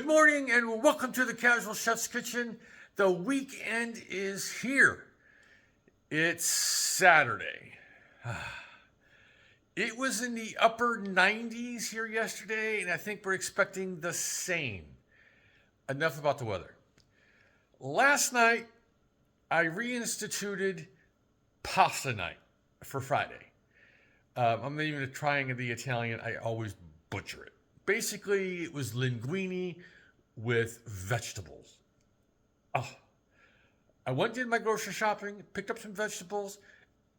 Good morning and welcome to the Casual Chef's Kitchen. The weekend is here. It's Saturday. It was in the upper 90s here yesterday, and I think we're expecting the same. Enough about the weather. Last night, I reinstituted pasta night for Friday. I'm not even trying the Italian. I always butcher it. Basically, it was linguine with vegetables. Oh, I went did my grocery shopping, picked up some vegetables.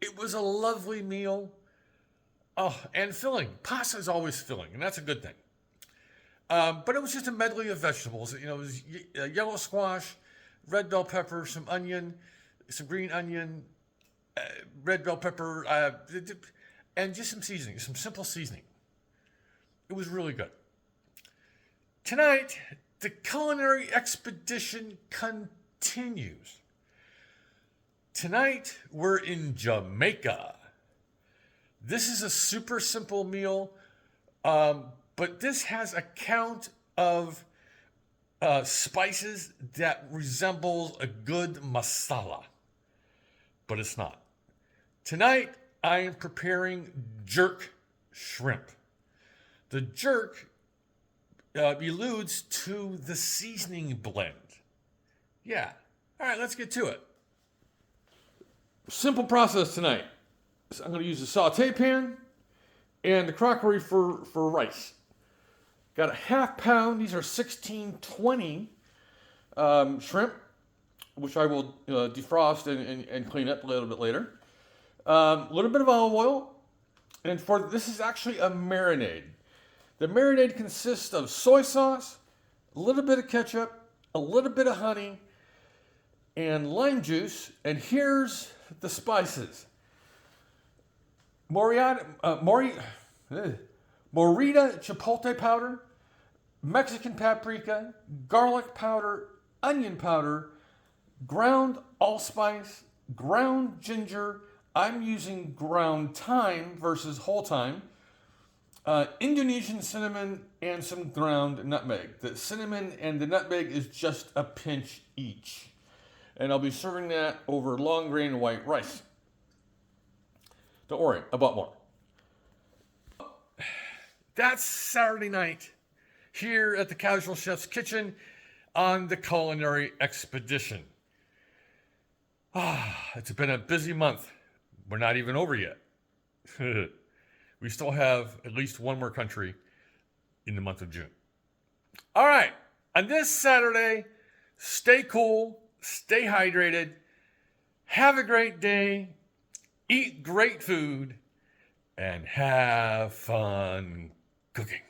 It was a lovely meal. Oh, and filling. Pasta is always filling, and that's a good thing. But it was just a medley of vegetables. You know, it was yellow squash, red bell pepper, some onion, some green onion, red bell pepper, and just some seasoning, some simple seasoning. It was really good. Tonight, the Culinary Expedition continues. Tonight, we're in Jamaica. This is a super simple meal, but this has a count of spices that resembles a good masala, but it's not. Tonight, I am preparing jerk shrimp. The jerk alludes to the seasoning blend. Yeah. All right, let's get to it. Simple process tonight. So I'm going to use a saute pan and the crockery for rice. Got a half pound. These are 1620 shrimp, which I will defrost and clean up a little bit later. A little bit of olive oil. And this is actually a marinade. The marinade consists of soy sauce, a little bit of ketchup, a little bit of honey, and lime juice. And here's the spices. Morita chipotle powder, Mexican paprika, garlic powder, onion powder, ground allspice, ground ginger. I'm using ground thyme versus whole thyme. Indonesian cinnamon and some ground nutmeg. The cinnamon and the nutmeg is just a pinch each. And I'll be serving that over long grain white rice. Don't worry, about more. That's Saturday night here at the Casual Chef's Kitchen on the Culinary Expedition. It's been a busy month. We're not even over yet. We still have at least one more country in the month of June. All right. On this Saturday, stay cool, stay hydrated, have a great day, eat great food, and have fun cooking.